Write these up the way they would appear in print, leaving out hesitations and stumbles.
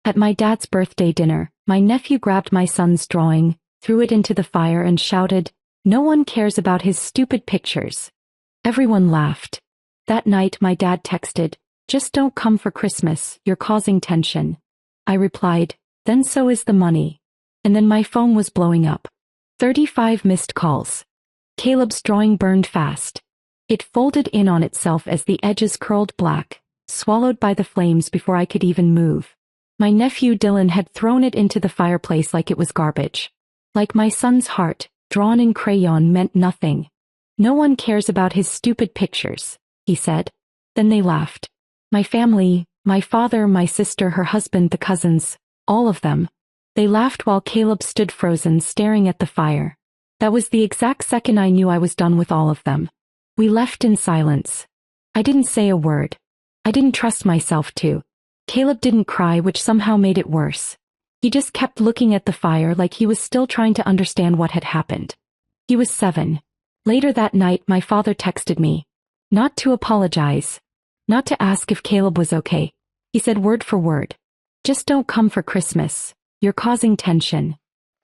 At my dad's birthday dinner, my nephew grabbed my son's drawing, threw it into the fire and shouted, "No one cares about his stupid pictures." Everyone laughed. That night my dad texted, "Just don't come for Christmas, you're causing tension." I replied, "Then so is the money." And then my phone was blowing up. 35 missed calls. Caleb's drawing burned fast. It folded in on itself as the edges curled black, swallowed by the flames before I could even move. My nephew Dylan had thrown it into the fireplace like it was garbage. Like my son's heart, drawn in crayon, meant nothing. "No one cares about his stupid pictures," he said. Then they laughed. My family, my father, my sister, her husband, the cousins, all of them. They laughed while Caleb stood frozen, staring at the fire. That was the exact second I knew I was done with all of them. We left in silence. I didn't say a word. I didn't trust myself to. Caleb didn't cry, which somehow made it worse. He just kept looking at the fire like he was still trying to understand what had happened. He was 7. Later that night my father texted me. Not to apologize. Not to ask if Caleb was okay. He said word for word, "Just don't come for Christmas. You're causing tension."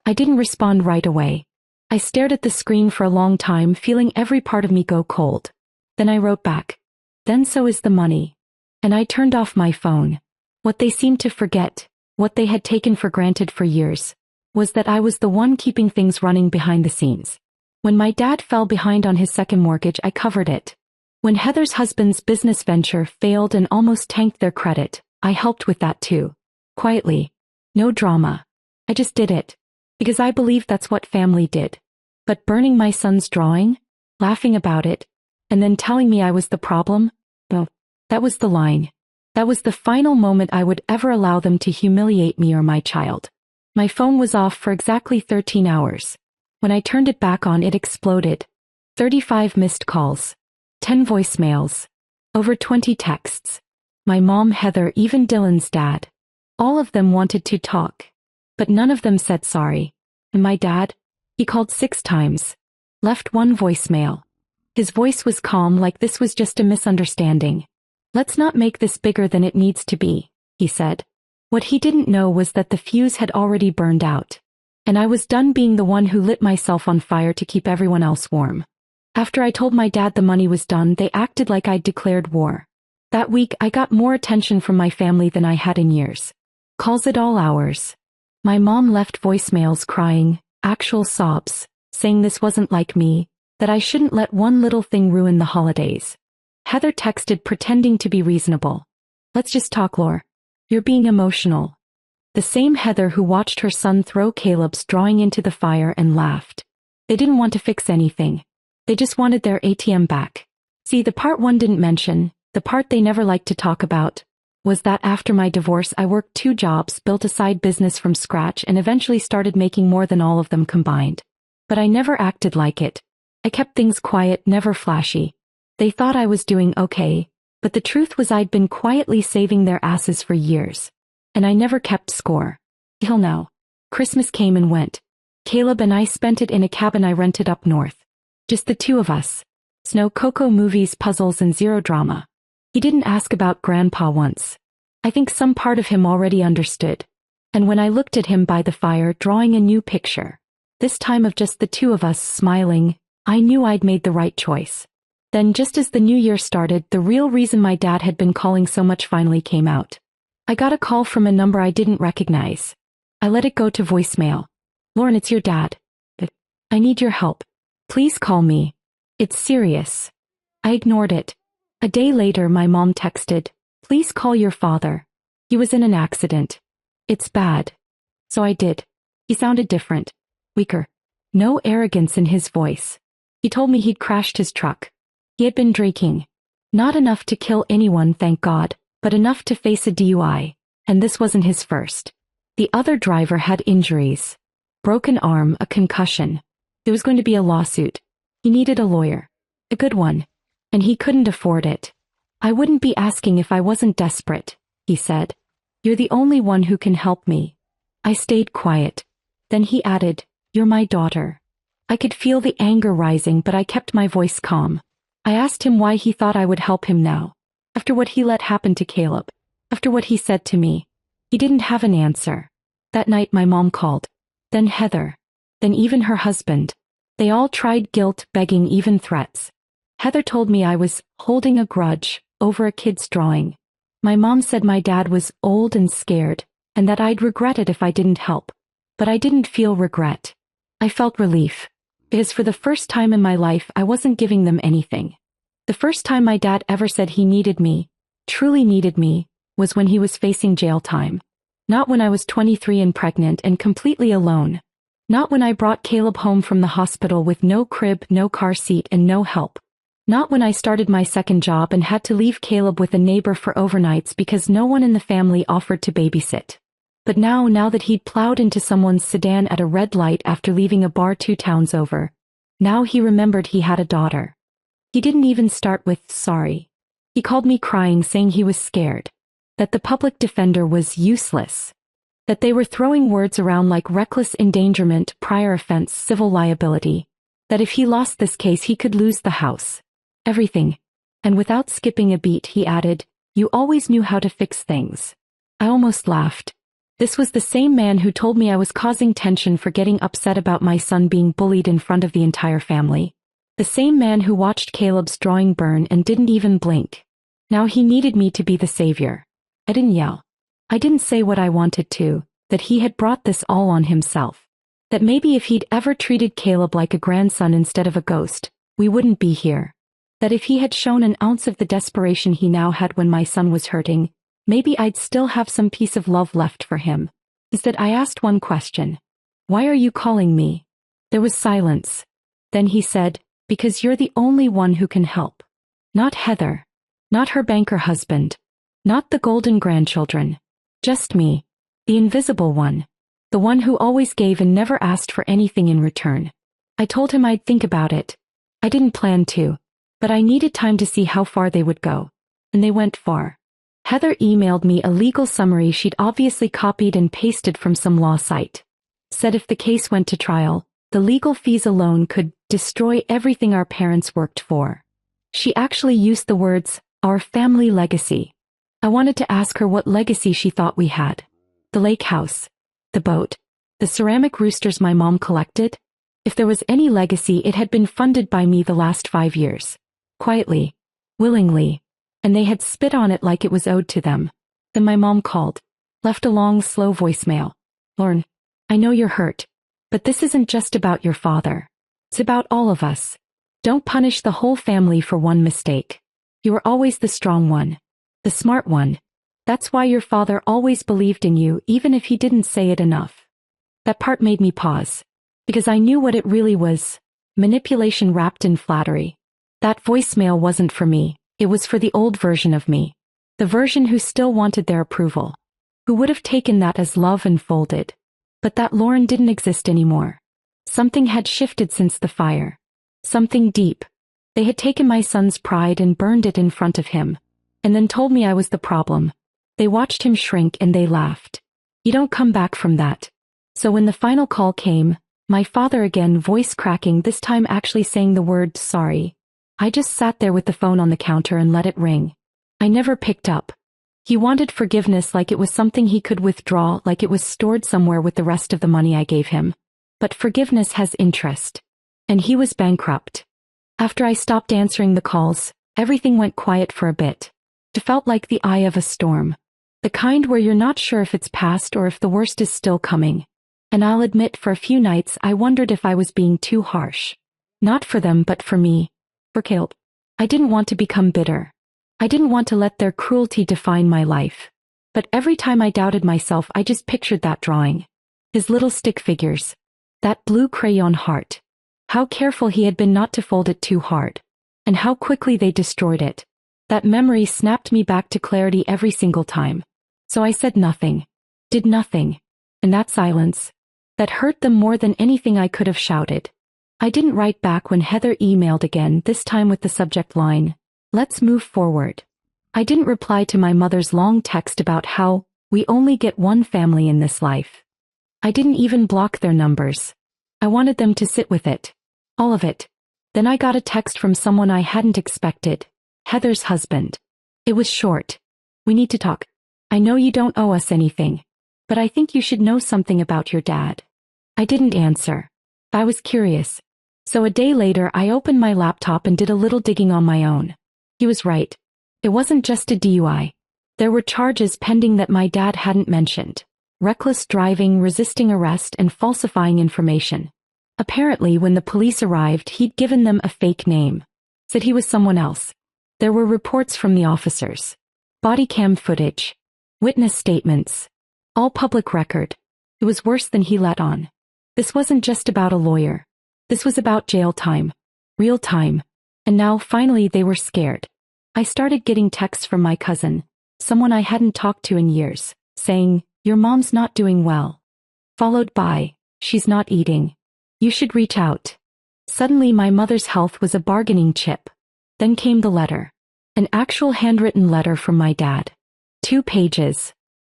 I didn't respond right away. I stared at the screen for a long time, feeling every part of me go cold. Then I wrote back, "Then so is the money." And I turned off my phone. What they seemed to forget, what they had taken for granted for years, was that I was the one keeping things running behind the scenes. When my dad fell behind on his second mortgage, I covered it. When Heather's husband's business venture failed and almost tanked their credit, I helped with that too. Quietly. No drama. I just did it. Because I believed that's what family did. But burning my son's drawing, laughing about it, and then telling me I was the problem? Well, that was the line. That was the final moment I would ever allow them to humiliate me or my child. My phone was off for exactly 13 hours. When I turned it back on, it exploded. 35 missed calls. 10 voicemails. Over 20 texts. My mom, Heather, even Dylan's dad. All of them wanted to talk. But none of them said sorry. And my dad? He called 6 times. Left 1 voicemail. His voice was calm, like this was just a misunderstanding. "Let's not make this bigger than it needs to be," he said. What he didn't know was that the fuse had already burned out. And I was done being the one who lit myself on fire to keep everyone else warm. After I told my dad the money was done, they acted like I'd declared war. That week I got more attention from my family than I had in years. Calls at all hours. My mom left voicemails crying, actual sobs, saying this wasn't like me, that I shouldn't let one little thing ruin the holidays. Heather texted pretending to be reasonable. "Let's just talk, Lore. You're being emotional." The same Heather who watched her son throw Caleb's drawing into the fire and laughed. They didn't want to fix anything. They just wanted their ATM back. See, the part one didn't mention, the part they never liked to talk about, was that after my divorce I worked 2 jobs, built a side business from scratch, and eventually started making more than all of them combined. But I never acted like it. I kept things quiet, never flashy. They thought I was doing okay, but the truth was I'd been quietly saving their asses for years. And I never kept score. Till now. Christmas came and went. Caleb and I spent it in a cabin I rented up north. Just the 2 of us. Snow, cocoa, movies, puzzles, and zero drama. He didn't ask about Grandpa once. I think some part of him already understood. And when I looked at him by the fire drawing a new picture, this time of just the 2 of us smiling, I knew I'd made the right choice. Then just as the new year started, the real reason my dad had been calling so much finally came out. I got a call from a number I didn't recognize. I let it go to voicemail. "Lauren, it's your dad. I need your help. Please call me. It's serious." I ignored it. A day later my mom texted, "Please call your father. He was in an accident. It's bad." So I did. He sounded different. Weaker. No arrogance in his voice. He told me he'd crashed his truck. He had been drinking. Not enough to kill anyone, thank God, but enough to face a DUI, and this wasn't his first. The other driver had injuries. Broken arm, a concussion. There was going to be a lawsuit. He needed a lawyer. A good one. And he couldn't afford it. "I wouldn't be asking if I wasn't desperate," he said. "You're the only one who can help me." I stayed quiet. Then he added, "You're my daughter." I could feel the anger rising, but I kept my voice calm. I asked him why he thought I would help him now. After what he let happen to Caleb. After what he said to me. He didn't have an answer. That night my mom called. Then Heather. Then even her husband. They all tried guilt, begging, even threats. Heather told me I was holding a grudge over a kid's drawing. My mom said my dad was old and scared, and that I'd regret it if I didn't help. But I didn't feel regret. I felt relief. Because for the first time in my life I wasn't giving them anything. The first time my dad ever said he needed me, truly needed me, was when he was facing jail time. Not when I was 23 and pregnant and completely alone. Not when I brought Caleb home from the hospital with no crib, no car seat, and no help. Not when I started my second job and had to leave Caleb with a neighbor for overnights because no one in the family offered to babysit. But now that he'd plowed into someone's sedan at a red light after leaving a bar 2 towns over, now he remembered he had a daughter. He didn't even start with sorry. He called me crying, saying he was scared. That the public defender was useless. That they were throwing words around like reckless endangerment, prior offense, civil liability. That if he lost this case he could lose the house. Everything. And without skipping a beat he added, "You always knew how to fix things." I almost laughed. This was the same man who told me I was causing tension for getting upset about my son being bullied in front of the entire family. The same man who watched Caleb's drawing burn and didn't even blink. Now he needed me to be the savior. I didn't yell. I didn't say what I wanted to, that he had brought this all on himself. That maybe if he'd ever treated Caleb like a grandson instead of a ghost, we wouldn't be here. That if he had shown an ounce of the desperation he now had when my son was hurting, maybe I'd still have some piece of love left for him. Instead I asked one question. "Why are you calling me?" There was silence. Then he said, "Because you're the only one who can help." Not Heather. Not her banker husband. Not the golden grandchildren. Just me. The invisible one. The one who always gave and never asked for anything in return. I told him I'd think about it. I didn't plan to. But I needed time to see how far they would go. And they went far. Heather emailed me a legal summary she'd obviously copied and pasted from some law site. Said if the case went to trial, the legal fees alone could destroy everything our parents worked for. She actually used the words, "our family legacy." I wanted to ask her what legacy she thought we had. The lake house. The boat. The ceramic roosters my mom collected. If there was any legacy, it had been funded by me the last 5 years. Quietly. Willingly. And they had spit on it like it was owed to them. Then my mom called. Left a long, slow voicemail. "Lauren, I know you're hurt. But this isn't just about your father. It's about all of us. Don't punish the whole family for one mistake. You were always the strong one. The smart one. That's why your father always believed in you, even if he didn't say it enough." That part made me pause. Because I knew what it really was. Manipulation wrapped in flattery. That voicemail wasn't for me. It was for the old version of me. The version who still wanted their approval. Who would have taken that as love and folded. But that Lauren didn't exist anymore. Something had shifted since the fire. Something deep. They had taken my son's pride and burned it in front of him. And then told me I was the problem. They watched him shrink and they laughed. You don't come back from that. So when the final call came, my father again, voice cracking, this time actually saying the word sorry. I just sat there with the phone on the counter and let it ring. I never picked up. He wanted forgiveness like it was something he could withdraw, like it was stored somewhere with the rest of the money I gave him. But forgiveness has interest. And he was bankrupt. After I stopped answering the calls, everything went quiet for a bit. It felt like the eye of a storm. The kind where you're not sure if it's past or if the worst is still coming. And I'll admit, for a few nights I wondered if I was being too harsh. Not for them, but for me. For Caleb. I didn't want to become bitter. I didn't want to let their cruelty define my life. But every time I doubted myself, I just pictured that drawing. His little stick figures. That blue crayon heart. How careful he had been not to fold it too hard. And how quickly they destroyed it. That memory snapped me back to clarity every single time. So I said nothing. Did nothing. And that silence. That hurt them more than anything I could have shouted. I didn't write back when Heather emailed again, this time with the subject line, "Let's move forward." I didn't reply to my mother's long text about how we only get one family in this life. I didn't even block their numbers. I wanted them to sit with it. All of it. Then I got a text from someone I hadn't expected. Heather's husband. It was short. "We need to talk." I know you don't owe us anything, but I think you should know something about your dad. I didn't answer. I was curious. So a day later I opened my laptop and did a little digging on my own. He was right. It wasn't just a DUI. There were charges pending that my dad hadn't mentioned. Reckless driving, resisting arrest, and falsifying information. Apparently, when the police arrived, he'd given them a fake name. Said he was someone else. There were reports from the officers. Body cam footage. Witness statements. All public record. It was worse than he let on. This wasn't just about a lawyer. This was about jail time. Real time. And now, finally, they were scared. I started getting texts from my cousin, someone I hadn't talked to in years, saying, "Your mom's not doing well." Followed by, "She's not eating. You should reach out." Suddenly my mother's health was a bargaining chip. Then came the letter. An actual handwritten letter from my dad. 2 pages.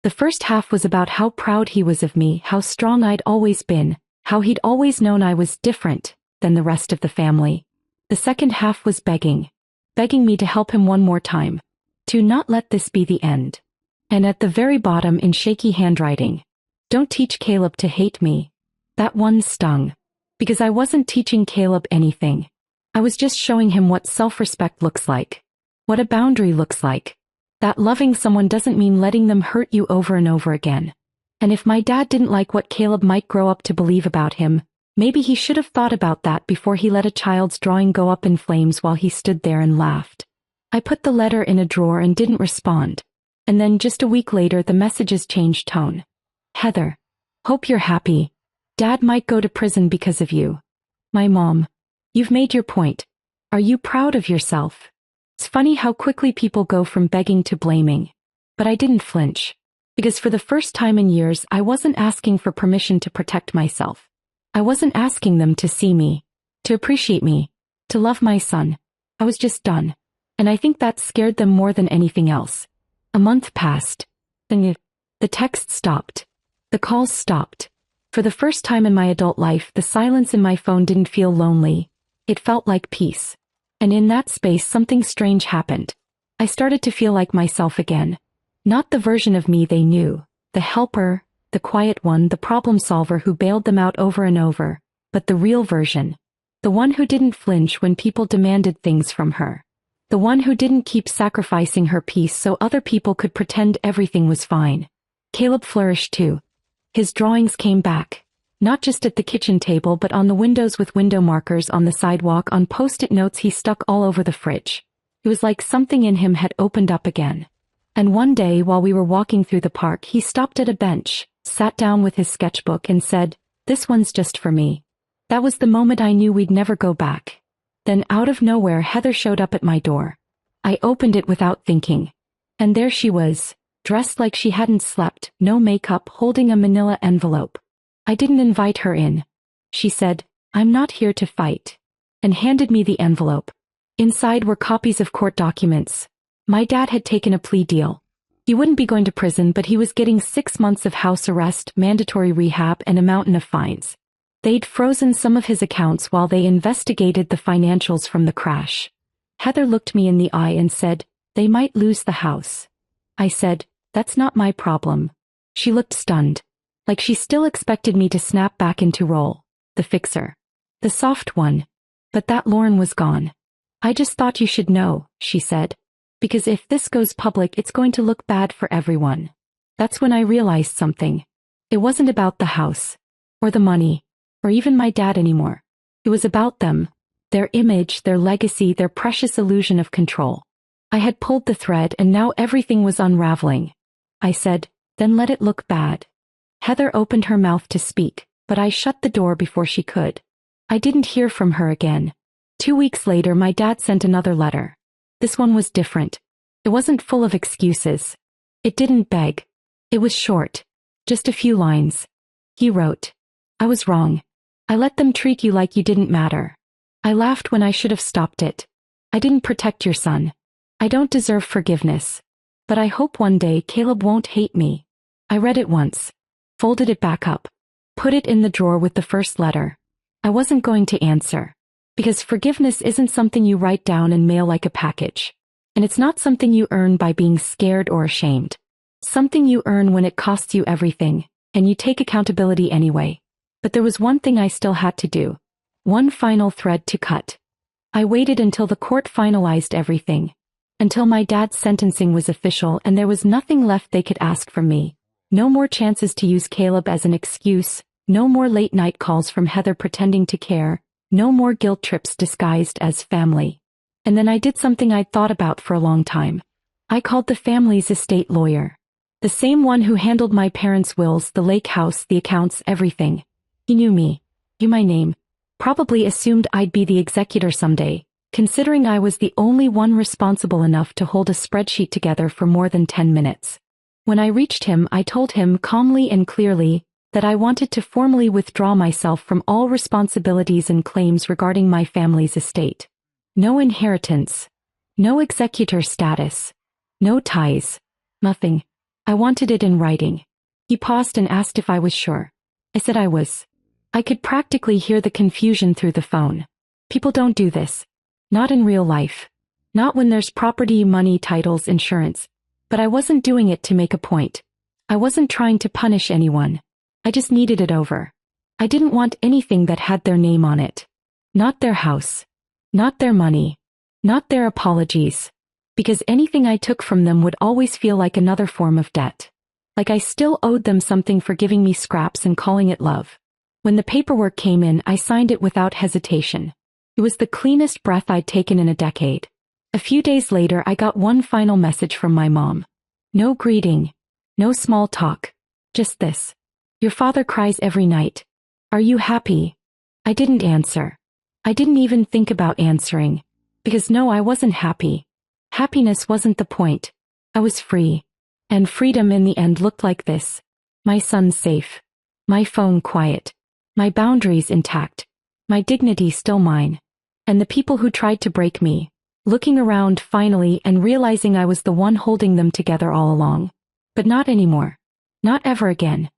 The first half was about how proud he was of me, how strong I'd always been, how he'd always known I was different than the rest of the family. The second half was begging me to help him one more time. To not let this be the end. And at the very bottom in shaky handwriting, "Don't teach Caleb to hate me." That one stung. Because I wasn't teaching Caleb anything. I was just showing him what self-respect looks like. What a boundary looks like. That loving someone doesn't mean letting them hurt you over and over again. And if my dad didn't like what Caleb might grow up to believe about him, maybe he should have thought about that before he let a child's drawing go up in flames while he stood there and laughed. I put the letter in a drawer and didn't respond. And then just a week later the messages changed tone. "Heather. Hope you're happy. Dad might go to prison because of you. My mom. You've made your point. Are you proud of yourself?" It's funny how quickly people go from begging to blaming. But I didn't flinch. Because for the first time in years I wasn't asking for permission to protect myself. I wasn't asking them to see me, to appreciate me, to love my son. I was just done. And I think that scared them more than anything else. A month passed. Then the texts stopped. The calls stopped. For the first time in my adult life, the silence in my phone didn't feel lonely. It felt like peace. And in that space something strange happened. I started to feel like myself again. Not the version of me they knew, the helper, the quiet one, the problem solver who bailed them out over and over, but the real version. The one who didn't flinch when people demanded things from her. The one who didn't keep sacrificing her peace so other people could pretend everything was fine. Caleb flourished too. His drawings came back. Not just at the kitchen table but on the windows with window markers on the sidewalk, on post-it notes he stuck all over the fridge. It was like something in him had opened up again. And one day while we were walking through the park he stopped at a bench, sat down with his sketchbook and said, "This one's just for me." That was the moment I knew we'd never go back. Then out of nowhere Heather showed up at my door. I opened it without thinking. And there she was, dressed like she hadn't slept, no makeup, holding a manila envelope. I didn't invite her in. She said, "I'm not here to fight," and handed me the envelope. Inside were copies of court documents. My dad had taken a plea deal. He wouldn't be going to prison, but he was getting 6 months of house arrest, mandatory rehab, and a mountain of fines. They'd frozen some of his accounts while they investigated the financials from the crash. Heather looked me in the eye and said, "They might lose the house." I said, "That's not my problem." She looked stunned. Like she still expected me to snap back into role. The fixer. The soft one. But that Lauren was gone. "I just thought you should know," she said. "Because if this goes public it's going to look bad for everyone." That's when I realized something. It wasn't about the house. Or the money. Or even my dad anymore. It was about them. Their image, their legacy, their precious illusion of control. I had pulled the thread and now everything was unraveling. I said, "Then let it look bad." Heather opened her mouth to speak, but I shut the door before she could. I didn't hear from her again. 2 weeks later my dad sent another letter. This one was different. It wasn't full of excuses. It didn't beg. It was short. Just a few lines. He wrote, "I was wrong. I let them treat you like you didn't matter. I laughed when I should have stopped it. I didn't protect your son. I don't deserve forgiveness. But I hope one day Caleb won't hate me." I read it once. Folded it back up. Put it in the drawer with the first letter. I wasn't going to answer. Because forgiveness isn't something you write down and mail like a package. And it's not something you earn by being scared or ashamed. Something you earn when it costs you everything, and you take accountability anyway. But there was one thing I still had to do. One final thread to cut. I waited until the court finalized everything. Until my dad's sentencing was official and there was nothing left they could ask from me. No more chances to use Caleb as an excuse, no more late-night calls from Heather pretending to care, no more guilt trips disguised as family. And then I did something I'd thought about for a long time. I called the family's estate lawyer. The same one who handled my parents' wills, the lake house, the accounts, everything. He knew me, knew my name, probably assumed I'd be the executor someday, considering I was the only one responsible enough to hold a spreadsheet together for more than 10 minutes. When I reached him, I told him calmly and clearly that I wanted to formally withdraw myself from all responsibilities and claims regarding my family's estate. No inheritance, no executor status, no ties, nothing. I wanted it in writing. He paused and asked if I was sure. I said I was. I could practically hear the confusion through the phone. People don't do this. Not in real life. Not when there's property, money, titles, insurance. But I wasn't doing it to make a point. I wasn't trying to punish anyone. I just needed it over. I didn't want anything that had their name on it. Not their house. Not their money. Not their apologies. Because anything I took from them would always feel like another form of debt. Like I still owed them something for giving me scraps and calling it love. When the paperwork came in, I signed it without hesitation. It was the cleanest breath I'd taken in a decade. A few days later, I got one final message from my mom. No greeting. No small talk. Just this. Your father cries every night. Are you happy? I didn't answer. I didn't even think about answering. Because no, I wasn't happy. Happiness wasn't the point. I was free. And freedom in the end looked like this. My son safe. My phone quiet. My boundaries intact. My dignity still mine. And the people who tried to break me, looking around finally and realizing I was the one holding them together all along. But not anymore. Not ever again.